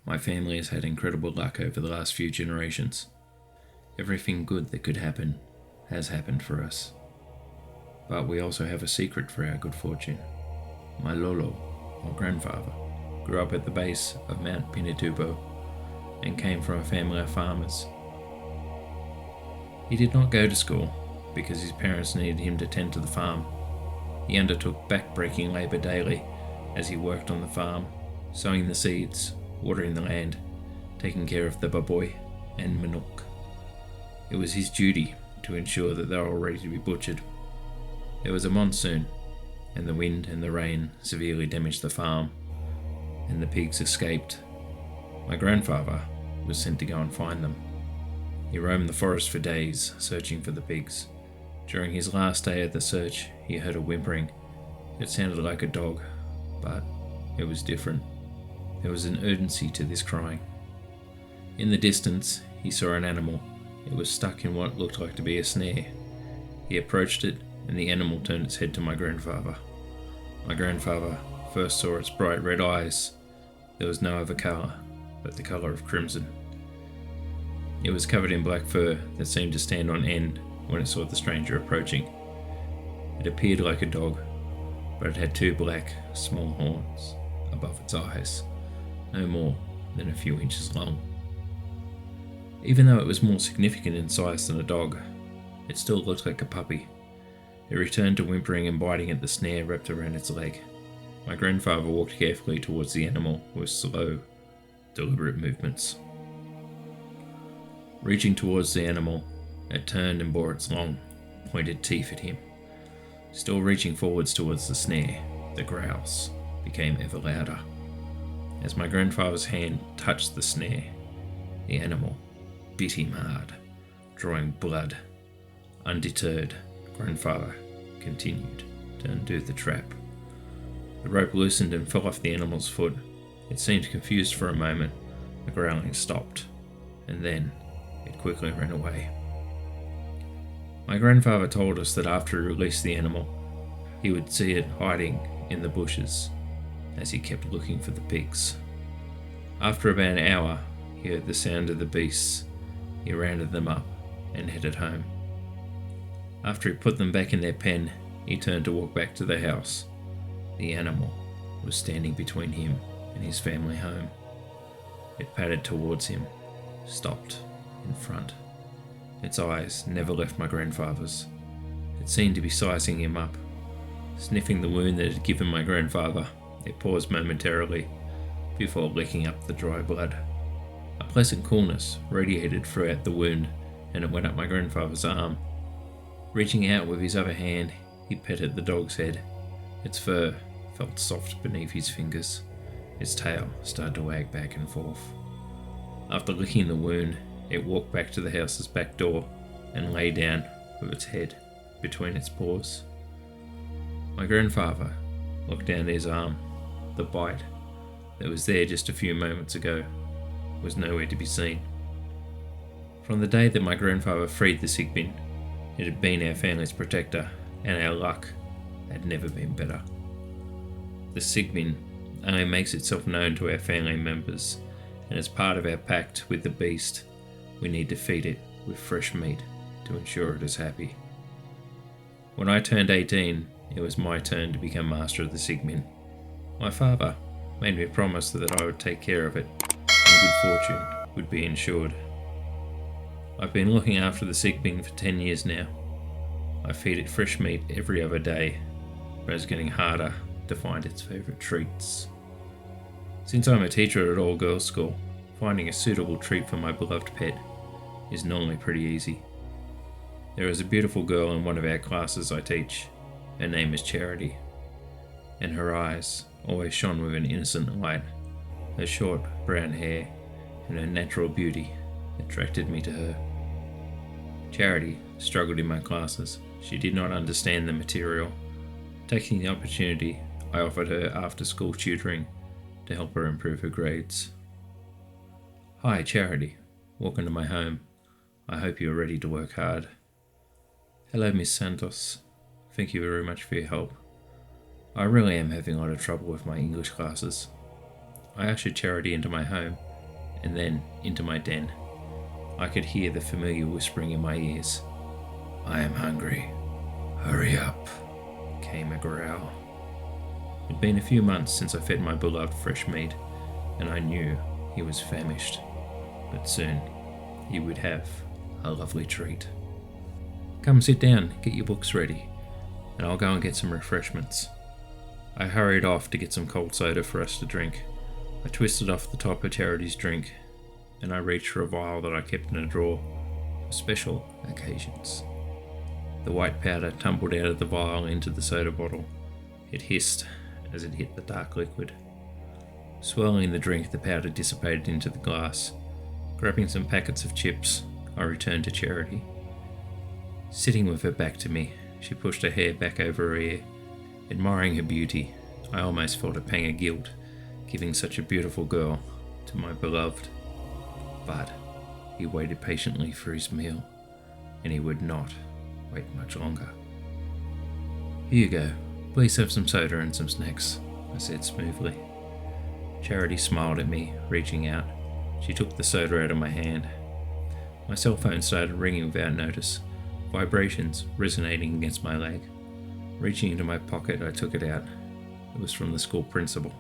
My family has had incredible luck over the last few generations. Everything good that could happen has happened for us. But we also have a secret for our good fortune. My lolo, or grandfather, grew up at the base of Mount Pinatubo and came from a family of farmers. He did not go to school because his parents needed him to tend to the farm. He undertook back-breaking labour daily as he worked on the farm, sowing the seeds, watering the land, taking care of the baboy and manok. It was his duty to ensure that they were all ready to be butchered. There was a monsoon, and the wind and the rain severely damaged the farm, and the pigs escaped. My grandfather was sent to go and find them. He roamed the forest for days, searching for the pigs. During his last day of the search, he heard a whimpering. It sounded like a dog, but it was different. There was an urgency to this crying. In the distance, he saw an animal. It was stuck in what looked like to be a snare. He approached it, and the animal turned its head to my grandfather. My grandfather first saw its bright red eyes. There was no other colour but the colour of crimson. It was covered in black fur that seemed to stand on end when it saw the stranger approaching. It appeared like a dog, but it had two black, small horns above its eyes, no more than a few inches long. Even though it was more significant in size than a dog, it still looked like a puppy. It returned to whimpering and biting at the snare wrapped around its leg. My grandfather walked carefully towards the animal with slow, deliberate movements. Reaching towards the animal, it turned and bore its long, pointed teeth at him. Still reaching forwards towards the snare, the growls became ever louder. As my grandfather's hand touched the snare, the animal bit him hard, drawing blood. Undeterred, grandfather continued to undo the trap. The rope loosened and fell off the animal's foot. It seemed confused for a moment. The growling stopped, and then it quickly ran away. My grandfather told us that after he released the animal, he would see it hiding in the bushes as he kept looking for the pigs. After about an hour, he heard the sound of the beasts. He rounded them up and headed home. After he put them back in their pen, he turned to walk back to the house. The animal was standing between him and his family home. It padded towards him, stopped in front. Its eyes never left my grandfather's. It seemed to be sizing him up. Sniffing the wound that had given my grandfather, it paused momentarily before licking up the dry blood. A pleasant coolness radiated throughout the wound, and it went up my grandfather's arm. Reaching out with his other hand, he petted the dog's head. Its fur felt soft beneath his fingers. Its tail started to wag back and forth. After licking the wound, it walked back to the house's back door and lay down with its head between its paws. My grandfather looked down at his arm. The bite that was there just a few moments ago was nowhere to be seen. From the day that my grandfather freed the Sigbin, it had been our family's protector, and our luck had never been better. The Sigbin only makes itself known to our family members, and as part of our pact with the beast, we need to feed it with fresh meat to ensure it is happy. When I turned 18, it was my turn to become master of the Sigbin. My father made me a promise that I would take care of it, and good fortune would be ensured. I've been looking after the Sigbin for 10 years now. I feed it fresh meat every other day, but it's getting harder to find its favourite treats. Since I'm a teacher at an all-girls school, finding a suitable treat for my beloved pet is normally pretty easy. There is a beautiful girl in one of our classes I teach. Her name is Charity, and her eyes always shone with an innocent light. Her short brown hair and her natural beauty attracted me to her. Charity struggled in my classes. She did not understand the material. Taking the opportunity, I offered her after-school tutoring to help her improve her grades. Hi, Charity. Welcome to my home. I hope you are ready to work hard. Hello, Miss Santos. Thank you very much for your help. I really am having a lot of trouble with my English classes. I ushered Charity into my home and then into my den. I could hear the familiar whispering in my ears. "I am hungry. Hurry up," came a growl. It'd been a few months since I fed my beloved fresh meat, and I knew he was famished. But soon, he would have a lovely treat. "Come sit down, get your books ready, and I'll go and get some refreshments." I hurried off to get some cold soda for us to drink. I twisted off the top of Charity's drink, and I reached for a vial that I kept in a drawer for special occasions. The white powder tumbled out of the vial into the soda bottle. It hissed as it hit the dark liquid. Swirling the drink, the powder dissipated into the glass. Grabbing some packets of chips, I returned to Charity. Sitting with her back to me, she pushed her hair back over her ear. Admiring her beauty, I almost felt a pang of guilt, giving such a beautiful girl to my beloved. But he waited patiently for his meal, and he would not wait much longer. "Here you go. Please have some soda and some snacks," I said smoothly. Charity smiled at me, reaching out. She took the soda out of my hand. My cell phone started ringing without notice, vibrations resonating against my leg. Reaching into my pocket, I took it out. It was from the school principal.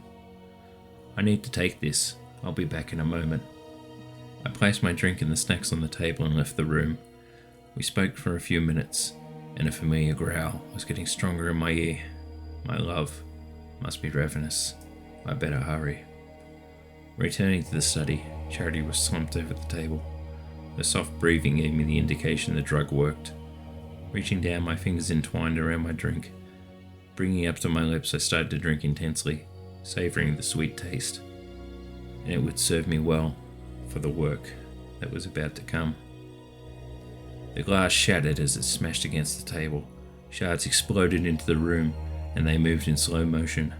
"I need to take this. I'll be back in a moment." I placed my drink and the snacks on the table and left the room. We spoke for a few minutes, and a familiar growl was getting stronger in my ear. My love must be ravenous. I better hurry. Returning to the study, Charity was slumped over the table. Her soft breathing gave me the indication the drug worked. Reaching down, my fingers entwined around my drink. Bringing it up to my lips, I started to drink intensely, savouring the sweet taste. And it would serve me well for the work that was about to come. The glass shattered as it smashed against the table. Shards exploded into the room, and they moved in slow motion.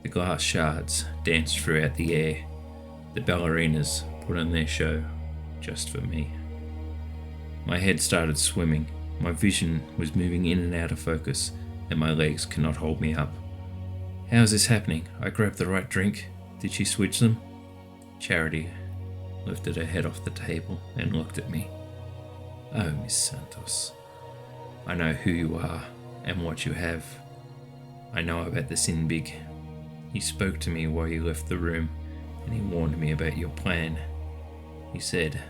The glass shards danced throughout the air. The ballerinas put on their show just for me. My head started swimming. My vision was moving in and out of focus, and my legs could not hold me up. "How is this happening? I grabbed the right drink. Did she switch them?" Charity lifted her head off the table and looked at me. "Oh, Miss Santos, I know who you are and what you have. I know about the Sinbig. He spoke to me while you left the room, and he warned me about your plan. He said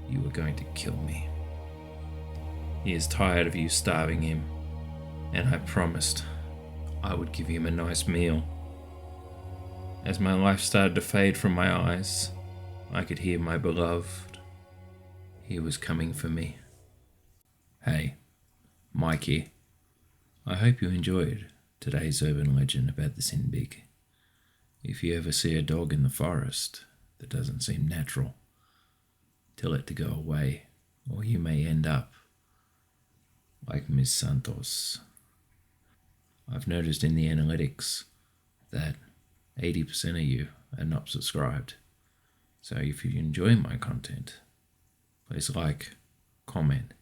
you were going to kill me. He is tired of you starving him, and I promised I would give him a nice meal." As my life started to fade from my eyes, I could hear my beloved. He was coming for me. Hey, Mike here. I hope you enjoyed today's urban legend about the Sinbig. If you ever see a dog in the forest that doesn't seem natural, tell it to go away, or you may end up like Miss Santos. I've noticed in the analytics that 80% of you are not subscribed. So if you enjoy my content, please like, comment,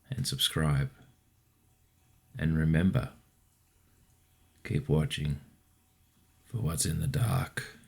and subscribe. And remember, keep watching for what's in the dark.